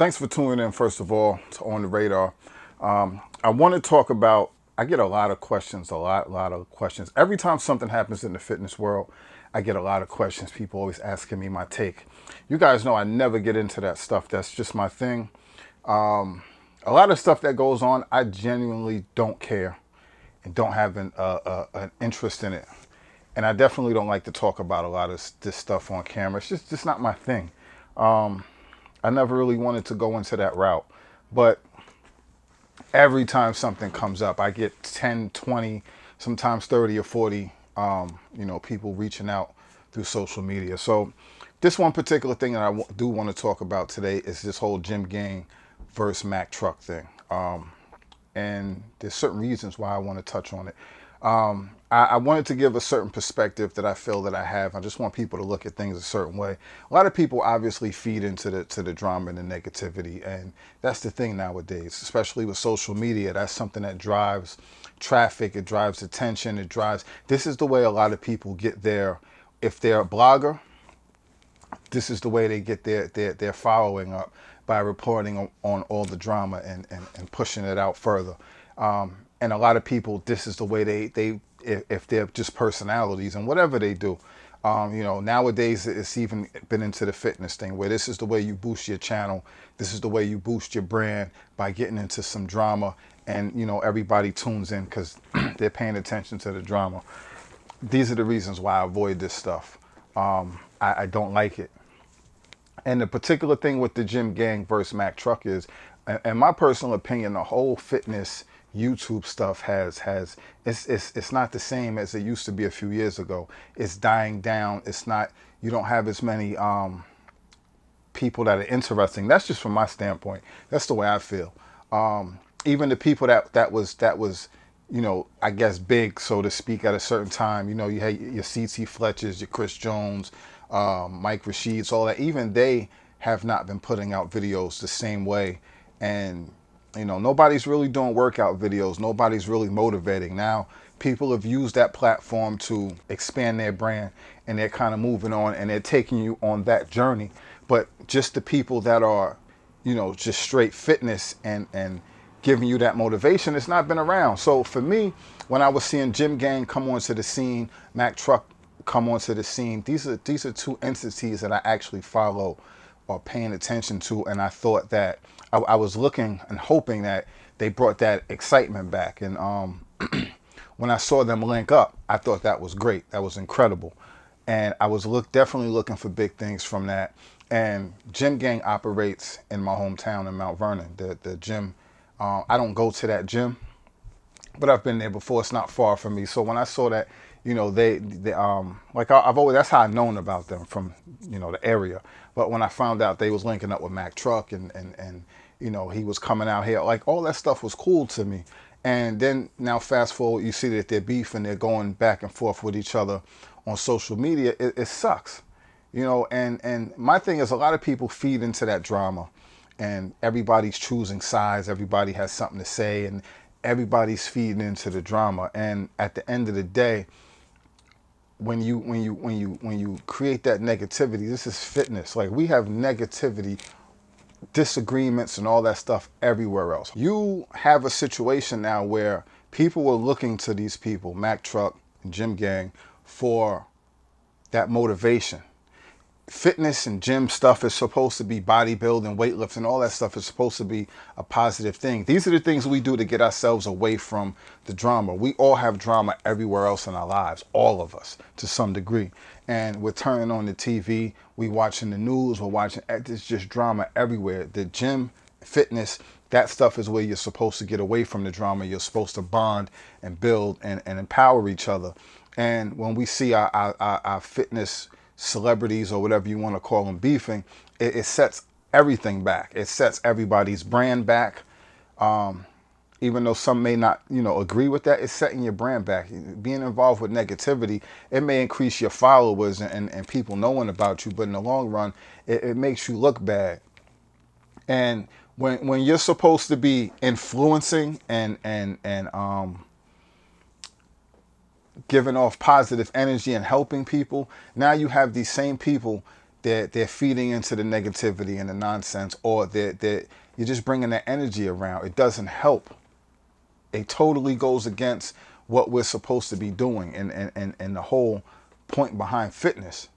Thanks for tuning in, first of all, to On the Radar. I want to talk about, I get a lot of questions, a lot of questions. Every time something happens in the fitness world, I get a lot of questions. People always asking me my take. You guys know I never get into that stuff. That's just my thing. A lot of stuff that goes on, I genuinely don't care and don't have an interest in it. And I definitely don't like to talk about a lot of this stuff on camera. It's just not my thing. I never really wanted to go into that route. But every time something comes up, I get 10, 20, sometimes 30 or 40, people reaching out through social media. So this one particular thing that I do want to talk about today is this whole Jim Gang versus Mack Trucc thing. And there's certain reasons why I want to touch on it. I wanted to give a certain perspective that I feel that I have. I just want people to look at things a certain way. A lot of people obviously feed into the drama and the negativity, and that's the thing nowadays, especially with social media. That's something that drives traffic, it drives attention, this is the way a lot of people get their, if they're a blogger, this is the way they get their following up, by reporting on all the drama and pushing it out further. And a lot of people, this is the way they if they're just personalities and whatever they do. Nowadays it's even been into the fitness thing where this is the way you boost your channel. This is the way you boost your brand, by getting into some drama, and everybody tunes in because they're paying attention to the drama. These are the reasons why I avoid this stuff. I don't like it. And the particular thing with the Jim Gang versus Mack Trucc is, in my personal opinion, the whole fitness YouTube stuff it's not the same as it used to be a few years ago. It's dying down. It's not, you don't have as many people that are interesting. That's just from my standpoint. That's the way I feel. Even the people that was I guess big, so to speak, at a certain time. You had your CT Fletchers, your Chris Jones, Mike Rashids, all that. Even they have not been putting out videos the same way. And nobody's really doing workout videos. Nobody's really motivating. Now, people have used that platform to expand their brand, and they're kind of moving on, and they're taking you on that journey. But just the people that are, just straight fitness and giving you that motivation, it's not been around. So for me, when I was seeing Jim Gang come onto the scene, Mack Trucc come onto the scene, these are two entities that I actually follow or paying attention to, and I thought that I was looking and hoping that they brought that excitement back. And when I saw them link up, I thought that was great. That was incredible. And I was definitely looking for big things from that. And Jim Gang operates in my hometown in Mount Vernon. The gym, I don't go to that gym, but I've been there before. It's not far from me. So when I saw that, I've always, that's how I've known about them, from the area. But when I found out they was linking up with Mack Trucc and he was coming out here, like, all that stuff was cool to me. And then now fast forward, you see that they're beefing, they're going back and forth with each other on social media. It sucks, and my thing is, a lot of people feed into that drama, and everybody's choosing sides. Everybody has something to say, and everybody's feeding into the drama. And at the end of the day, when you create that negativity, this is fitness. Like, we have negativity, disagreements, and all that stuff everywhere else. You have a situation now where people were looking to these people, Mack Trucc and Jim Gang, for that motivation. Fitness and gym stuff is supposed to be bodybuilding, weightlifting, all that stuff is supposed to be a positive thing. These are the things we do to get ourselves away from the drama. We all have drama everywhere else in our lives, all of us, to some degree. And we're turning on the TV, we watching the news, we're watching, it's just drama everywhere. The gym, fitness, that stuff is where you're supposed to get away from the drama. You're supposed to bond and build and empower each other. And when we see our fitness celebrities, or whatever you want to call them, beefing, it sets everything back. It sets everybody's brand back. Even though some may not, agree with that, it's setting your brand back. Being involved with negativity, it may increase your followers and people knowing about you, but in the long run, it makes you look bad. And when you're supposed to be influencing and giving off positive energy and helping people, now you have these same people they're feeding into the negativity and the nonsense, or you're just bringing that energy around. It doesn't help. It totally goes against what we're supposed to be doing, and the whole point behind fitness.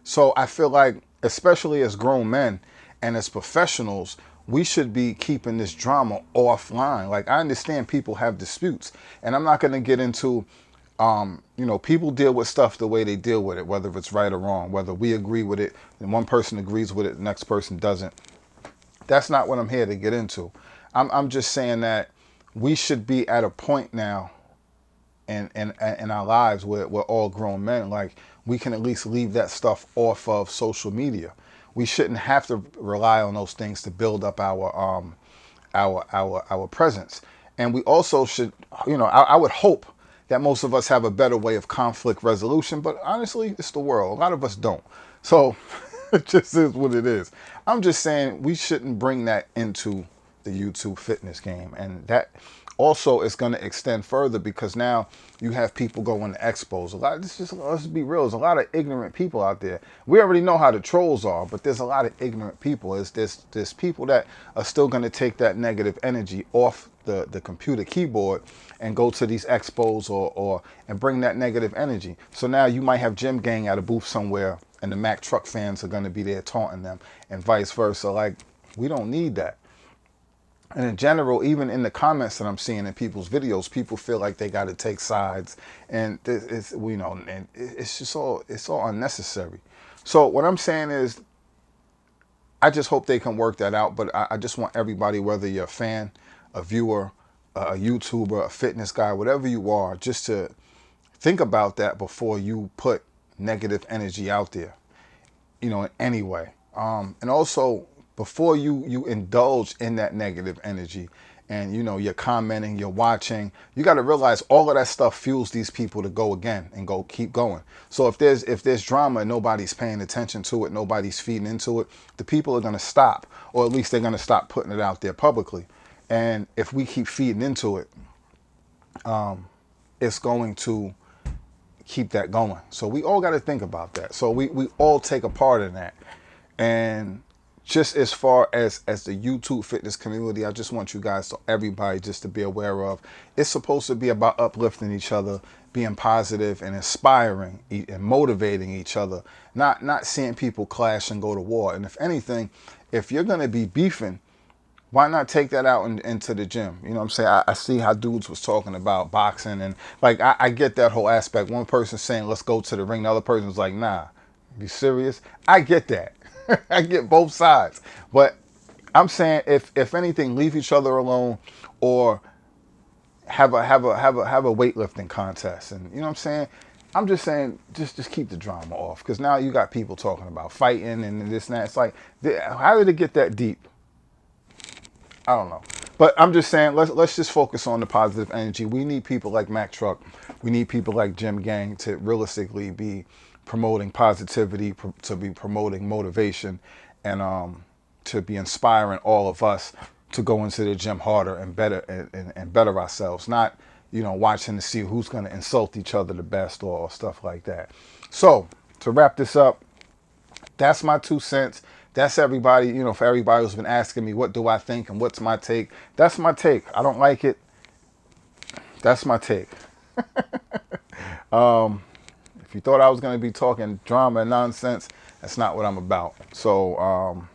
So I feel like, especially as grown men and as professionals, we should be keeping this drama offline. Like, I understand people have disputes, and I'm not going to get into, people deal with stuff the way they deal with it, whether it's right or wrong, whether we agree with it and one person agrees with it, the next person doesn't. That's not what I'm here to get into. I'm just saying that we should be at a point now in our lives where we're all grown men. Like, we can at least leave that stuff off of social media. We shouldn't have to rely on those things to build up our presence. And we also should, I would hope that most of us have a better way of conflict resolution, but honestly, it's the world. A lot of us don't. So it just is what it is. I'm just saying we shouldn't bring that into the YouTube fitness game. And that also is going to extend further, because now you have people going to expos. Let's be real, there's a lot of ignorant people out there. We already know how the trolls are, but there's a lot of ignorant people. There's people that are still going to take that negative energy off the computer keyboard and go to these expos and bring that negative energy. So now you might have Gym Gang at a booth somewhere, and the Mack Trucc fans are going to be there taunting them, and vice versa. Like, we don't need that. And in general, even in the comments that I'm seeing in people's videos, people feel like they got to take sides, and it's just all unnecessary. So what I'm saying is, I just hope they can work that out. But I just want everybody, whether you're a fan, a viewer, a YouTuber, a fitness guy, whatever you are, just to think about that before you put negative energy out there, in any way. And also, before you indulge in that negative energy, and you're commenting, you're watching, you got to realize all of that stuff fuels these people to go again and keep going. So if there's drama and nobody's paying attention to it, nobody's feeding into it, the people are going to stop, or at least they're going to stop putting it out there publicly. And if we keep feeding into it, it's going to keep that going. So we all got to think about that. So we all take a part in that. And just as far as the YouTube fitness community, I just want you guys, everybody, just to be aware of, it's supposed to be about uplifting each other, being positive and inspiring and motivating each other, not seeing people clash and go to war. And if anything, if you're going to be beefing, why not take that out into the gym? You know what I'm saying? I see how dudes was talking about boxing, and like, I get that whole aspect. One person saying, let's go to the ring. The other person's like, nah, be serious. I get that. I get both sides. But I'm saying, if anything, leave each other alone, or have a weightlifting contest. And you know what I'm saying? I'm just saying, just keep the drama off, because now you got people talking about fighting and this and that. It's like, how did it get that deep? I don't know. But I'm just saying, let's just focus on the positive energy. We need people like Mack Trucc. We need people like Gym Gang to realistically be promoting positivity, to be promoting motivation, and to be inspiring all of us to go into the gym harder and better and better ourselves. Not, watching to see who's going to insult each other the best, or stuff like that. So to wrap this up, that's my 2 cents. That's everybody, for everybody who's been asking me, what do I think and what's my take? That's my take. I don't like it. That's my take. If you thought I was going to be talking drama and nonsense, that's not what I'm about. So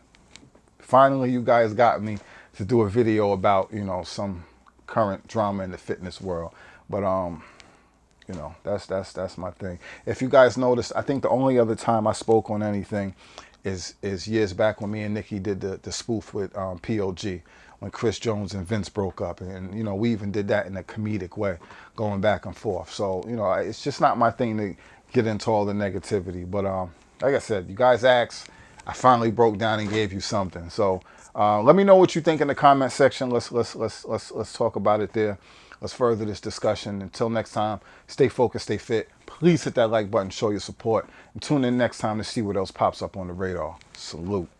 finally, you guys got me to do a video about, some current drama in the fitness world. But that's my thing. If you guys noticed, I think the only other time I spoke on anything is years back when me and Nikki did the spoof with POG, when Chris Jones and Vince broke up, and we even did that in a comedic way, going back and forth. So it's just not my thing to get into all the negativity. But like I said, you guys asked, I finally broke down and gave you something. So let me know what you think in the comment section. Let's talk about it there. Let's further this discussion. Until next time, stay focused, stay fit. Please hit that like button, show your support, and tune in next time to see what else pops up on the radar. Salute.